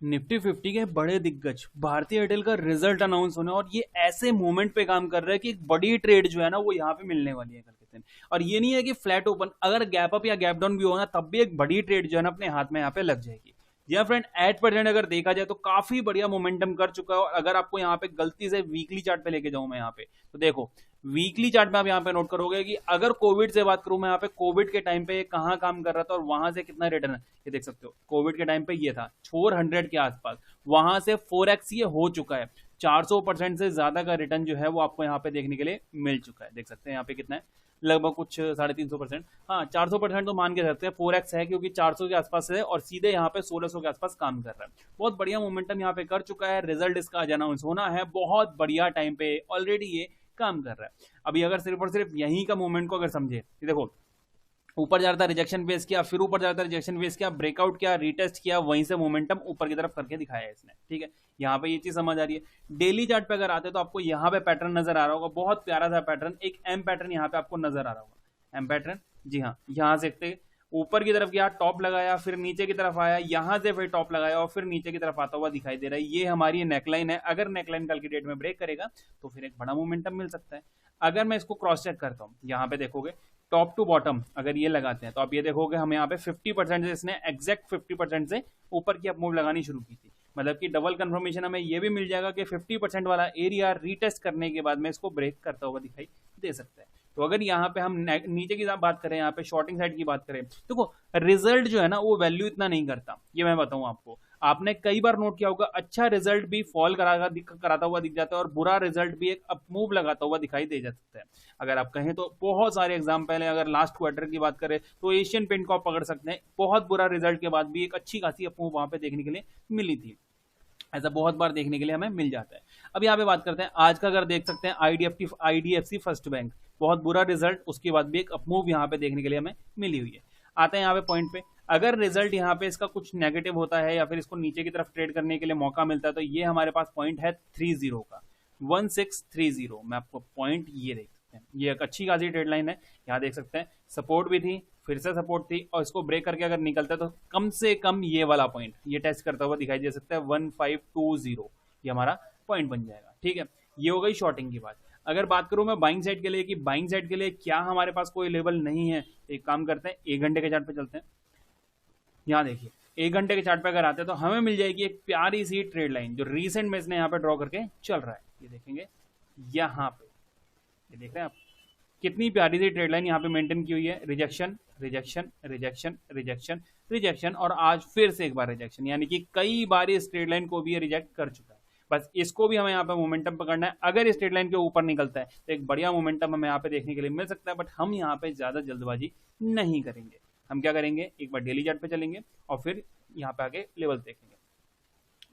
Nifty 50 के बड़े दिग्गज भारतीय एयरटेल का रिजल्ट अनाउंस होने और ये ऐसे मोमेंट पे काम कर रहा है कि एक बड़ी ट्रेड जो है ना वो यहाँ पे मिलने वाली है कल के दिन। और ये नहीं है कि फ्लैट ओपन, अगर गैप अप या गैप डाउन भी होगा तब भी एक बड़ी ट्रेड जो है ना अपने हाथ में यहाँ पे लग जाएगी। जी हाँ फ्रेंड, एट परसेंट अगर देखा जाए तो काफी बढ़िया मोमेंटम कर चुका है। और अगर आपको यहाँ पे गलती से वीकली चार्ट पे लेके जाऊं मैं यहाँ पे, तो देखो वीकली चार्ट में आप यहाँ पे नोट करोगे कि अगर कोविड से बात करूं मैं यहाँ पे, कोविड के टाइम पे कहाँ काम कर रहा था और वहां से कितना रिटर्न है ये देख सकते हो। कोविड के टाइम पे ये था 400 के आसपास, वहां से 4x ये हो चुका है। 400% से ज्यादा का रिटर्न जो है वो आपको यहाँ पे देखने के लिए मिल चुका है। देख सकते हैं यहाँ पे कितना है, लगभग कुछ 350%। हाँ 400% तो मान के सकते हैं, 4x है क्योंकि 400 के आसपास है और सीधे यहाँ पे 1600 के आसपास काम कर रहा है। बहुत बढ़िया मोमेंटम यहाँ पे कर चुका है। रिजल्ट इसका आज अनाउंस होना है, बहुत बढ़िया टाइम पे ऑलरेडी ये काम कर रहा है। अभी अगर सिर्फ और सिर्फ यहीं का मूवमेंट को अगर समझे, देखो ऊपर जा रहा था, रिजेक्शन फेस किया, फिर ऊपर जा रहा था, रिजेक्शन फेस किया, ब्रेकआउट किया, रीटेस्ट किया, वहीं से मोमेंटम ऊपर की तरफ करके दिखाया है इसने। ठीक है, यहाँ पे ये चीज समझ आ रही है। डेली चार्ट पे अगर आते तो आपको यहाँ पे पैटर्न नजर आ रहा होगा, बहुत प्यारा सा पैटर्न, एक एम पैटर्न यहाँ पे आपको नजर आ रहा होगा। एम पैटर्न, जी हाँ, यहाँ से देखते ऊपर की तरफ गया, टॉप लगाया, फिर नीचे की तरफ आया, यहाँ से फिर टॉप लगाया और फिर नीचे की तरफ आता हुआ दिखाई दे रहा है। ये हमारी नेकलाइन है। अगर नेकलाइन कल की डेट में ब्रेक करेगा तो फिर एक बड़ा मोमेंटम मिल सकता है। अगर मैं इसको क्रॉस चेक करता हूँ, यहाँ पे देखोगे टॉप टू बॉटम अगर ये लगाते हैं तो आप ये देखोगे हमें यहाँ पे 50% से, इसने एग्जैक्ट 50% से ऊपर की अप मूव लगानी शुरू की थी। मतलब कि डबल कंफर्मेशन हमें ये भी मिल जाएगा कि 50% वाला एरिया रीटेस्ट करने के बाद में इसको ब्रेक करता हुआ दिखाई दे सकता है। तो अगर यहाँ पे हम नीचे की बात करें, यहाँ पे शॉर्टिंग साइड की बात करें, देखो रिजल्ट जो है ना वो वैल्यू इतना नहीं करता, ये मैं बताऊं आपको। आपने कई बार नोट किया होगा, अच्छा रिजल्ट भी फॉल कराता हुआ दिख जाता है और बुरा रिजल्ट भी एक अप मूव लगाता हुआ दिखाई दे जाता है। अगर आप कहें तो बहुत सारे एग्जाम्पल है। अगर लास्ट क्वार्टर की बात करें तो एशियन पेंट को आप पकड़ सकते हैं, बहुत बुरा रिजल्ट के बाद भी एक अच्छी खासी अप मूव वहां पे देखने के लिए मिली थी। ऐसा बहुत बार देखने के लिए हमें मिल जाता है। अब यहाँ पे बात करते हैं आज का, अगर देख सकते हैं आईडीएफसी फर्स्ट बैंक, बहुत बुरा रिजल्ट, उसके बाद भी एक अपमूव यहाँ पे देखने के लिए हमें मिली हुई है। आते हैं यहाँ पे पॉइंट पे, अगर रिजल्ट यहाँ पे इसका कुछ नेगेटिव होता है या फिर इसको नीचे की तरफ ट्रेड करने के लिए मौका मिलता है तो ये हमारे पास पॉइंट है 30 का, 1630। मैं आपको पॉइंट ये देख सकते हैं, ये एक अच्छी खासी ट्रेड लाइन है। यहाँ देख सकते हैं सपोर्ट भी थी, फिर से सपोर्ट थी, और इसको ब्रेक करके अगर निकलता है तो कम से कम ये वाला पॉइंट ये टेस्ट करता हुआ दिखाई दे सकता है 1520, ये हमारा पॉइंट बन जाएगा। ठीक है, ये हो गई शॉर्टिंग की बात। अगर बात करूं मैं बाइंग साइड के लिए कि बाइंग साइड के लिए क्या हमारे पास कोई लेवल नहीं है, एक काम करते हैं, एक घंटे के चार्ट पे चलते हैं। यहाँ देखिए एक घंटे के चार्ट पे अगर आते हैं तो हमें मिल जाएगी एक प्यारी सी ट्रेड लाइन जो रिसेंट में इसने यहाँ पे ड्रॉ करके चल रहा है। ये देखेंगे यहाँ पे, ये देख रहे हैं आप, कितनी प्यारी सी ट्रेड लाइन यहाँ पे मेंटेन की हुई है। Rejection rejection rejection rejection rejection और आज फिर से एक बार रिजेक्शन, यानी कि कई बार इस ट्रेड लाइन को भी ये रिजेक्ट कर चुका है। बस इसको भी हमें यहाँ पे मोमेंटम पकड़ना है। अगर इस ट्रेड लाइन के ऊपर निकलता है तो एक बढ़िया मोमेंटम हमें यहाँ पे देखने के लिए मिल सकता है, बट हम यहाँ पे ज्यादा जल्दबाजी नहीं करेंगे। हम क्या करेंगे, एक बार डेली चार्ट पे चलेंगे और फिर यहाँ पे आगे लेवल देखेंगे।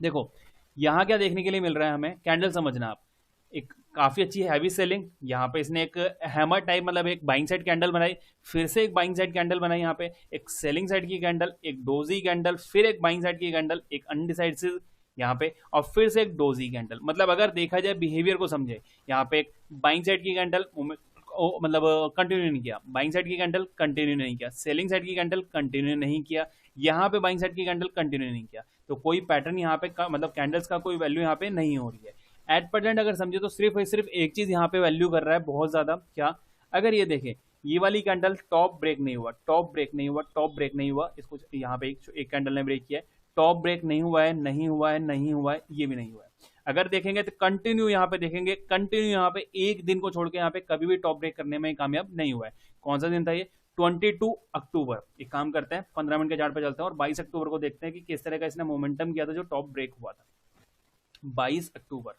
देखो यहाँ क्या देखने के लिए मिल रहा है हमें, कैंडल समझना आप, एक काफी अच्छी हैवी सेलिंग, यहाँ पे इसने एक हैमर टाइप मतलब एक बाइंग साइड कैंडल बनाई, फिर से एक बाइंग साइड कैंडल बनाई, यहाँ पे एक सेलिंग साइड की कैंडल, एक डोजी कैंडल, फिर एक बाइंग साइड की कैंडल, एक अनडिसाइडेड यहाँ पे, और फिर से एक डोजी कैंडल। मतलब अगर देखा जाए बिहेवियर को समझे, यहाँ पे एक बाइंग साइड की कैंडल मतलब कंटिन्यू नहीं किया, बाइंग साइड की कैंडल कंटिन्यू नहीं किया, सेलिंग साइड की कैंडल कंटिन्यू नहीं किया, यहाँ पे बाइंग साइड की कैंडल कंटिन्यू नहीं किया, तो कोई पैटर्न यहाँ पे मतलब कैंडल्स का कोई वैल्यू यहाँ पे नहीं हो रही है। एट प्रेजेंट अगर समझे तो सिर्फ एक चीज यहाँ पे वैल्यू कर रहा है बहुत ज्यादा, क्या, अगर ये देखें ये वाली कैंडल टॉप ब्रेक नहीं हुआ, टॉप ब्रेक नहीं हुआ, टॉप ब्रेक नहीं हुआ, इसको यहाँ पे एक कैंडल ने ब्रेक किया है, टॉप ब्रेक नहीं हुआ है, नहीं हुआ है, नहीं हुआ है, ये भी नहीं हुआ है। अगर देखेंगे तो कंटिन्यू यहाँ पे देखेंगे, कंटिन्यू यहाँ पे एक दिन को छोड़ के यहाँ पे कभी भी टॉप ब्रेक करने में कामयाब नहीं हुआ है। कौन सा दिन था ये, 22 अक्टूबर। एक काम करते हैं 15 मिनट के चार्ट पे चलते हैं और 22 अक्टूबर को देखते हैं कि किस तरह का इसने मोमेंटम किया था जो टॉप ब्रेक हुआ था। 22 अक्टूबर,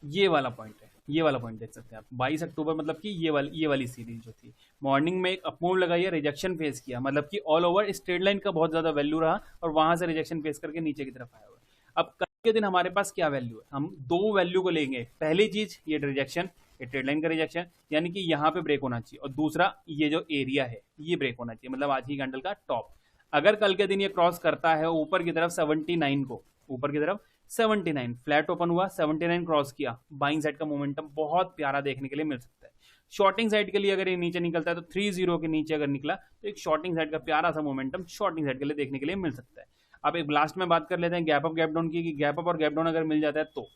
ये वाला पॉइंट है, ये वाला पॉइंट देख सकते हैं आप। 22 अक्टूबर मतलब कि ये वाली सीरीज जो थी, मॉर्निंग में एक अपमूव लगाई है, रिजेक्शन फेस किया, मतलब कि ऑल ओवर स्ट्रेट लाइन का बहुत ज्यादा वैल्यू रहा और वहां से रिजेक्शन फेस करके नीचे की तरफ आया हुआ। अब कल के दिन हमारे पास क्या वैल्यू है, हम दो वैल्यू को लेंगे। पहली चीज ये रिजेक्शन, ये ट्रेड लाइन का रिजेक्शन, यानी कि यहाँ पे ब्रेक होना चाहिए, और दूसरा ये जो एरिया है ये ब्रेक होना चाहिए, मतलब आज की कैंडल का टॉप। अगर कल के दिन ये क्रॉस करता है ऊपर की तरफ 79 को, ऊपर की तरफ 79 फ्लैट ओपन हुआ, 79 क्रॉस किया, बाइंग साइड का मोमेंटम बहुत प्यारा देखने के लिए मिल सकता है। शॉर्टिंग साइड के लिए अगर ये नीचे निकलता है तो 30 के नीचे अगर निकला तो एक शॉर्टिंग साइड का प्यारा सा मोमेंटम शॉर्टिंग साइड के लिए देखने के लिए मिल सकता है। आप एक लास्ट में बात कर लेते हैं गैप अप गैप डाउन की, कि गैप अप और गैप डाउन अगर मिल जाता है तो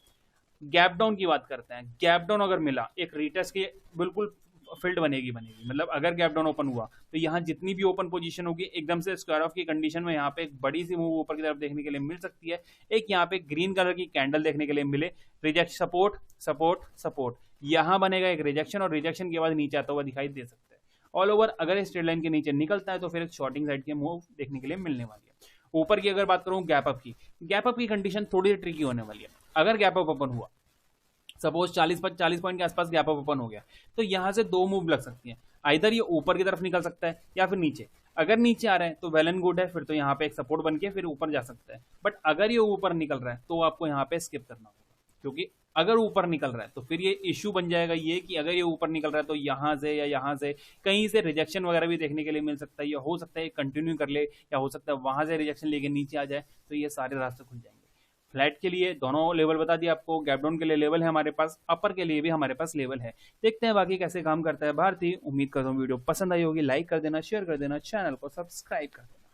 गैप डाउन की बात करते हैं। गैप डाउन अगर मिला, एक रीटेस्ट की बिल्कुल फील्ड बनेगी, मतलब अगर गैप डाउन ओपन हुआ तो यहाँ जितनी भी ओपन पोजीशन होगी एकदम से स्क्वायर ऑफ की कंडीशन में यहाँ पे एक बड़ी सी मूव ऊपर की तरफ देखने के लिए मिल सकती है। एक यहाँ पे ग्रीन कलर की कैंडल देखने के लिए मिले, रिजेक्ट सपोर्ट सपोर्ट सपोर्ट, यहाँ बनेगा एक रिजेक्शन और रिजेक्शन के बाद नीचे आता हुआ दिखाई दे सकता है। ऑल ओवर अगर इस ट्रेड लाइन के नीचे निकलता है तो फिर एक शॉर्टिंग साइड की मूव देखने के लिए मिलने वाली है। ऊपर की अगर बात करूं गैप अप की, गैप अप की कंडीशन थोड़ी ट्रिकी होने वाली है। अगर गैप अप ओपन हुआ, सपोज 40 पॉइंट के आसपास गैप अप ओपन हो गया, तो यहां से दो मूव लग सकती हैं। आइदर ये ऊपर की तरफ निकल सकता है या फिर नीचे। अगर नीचे आ रहा है तो वेल एंड गुड है, फिर तो यहाँ पे एक सपोर्ट बन के फिर ऊपर जा सकता है। बट अगर ये ऊपर निकल रहा है तो आपको यहाँ पे स्किप करना होगा, क्योंकि अगर ऊपर निकल रहा है तो फिर ये इश्यू बन जाएगा ये कि अगर ये ऊपर निकल रहा है तो यहाँ से या यहाँ से कहीं से रिजेक्शन वगैरह भी देखने के लिए मिल सकता है, या हो सकता है कंटिन्यू कर ले, या हो सकता है वहां से रिजेक्शन लेके नीचे आ जाए, तो ये सारे रास्ते खुल जाएंगे। फ्लैट के लिए दोनों लेवल बता दिया आपको, गैप डाउन के लिए लेवल है हमारे पास, अपर के लिए भी हमारे पास लेवल है। देखते हैं बाकी कैसे काम करता है भारतीय। उम्मीद करता हूँ वीडियो पसंद आई होगी, लाइक कर देना, शेयर कर देना, चैनल को सब्सक्राइब कर देना।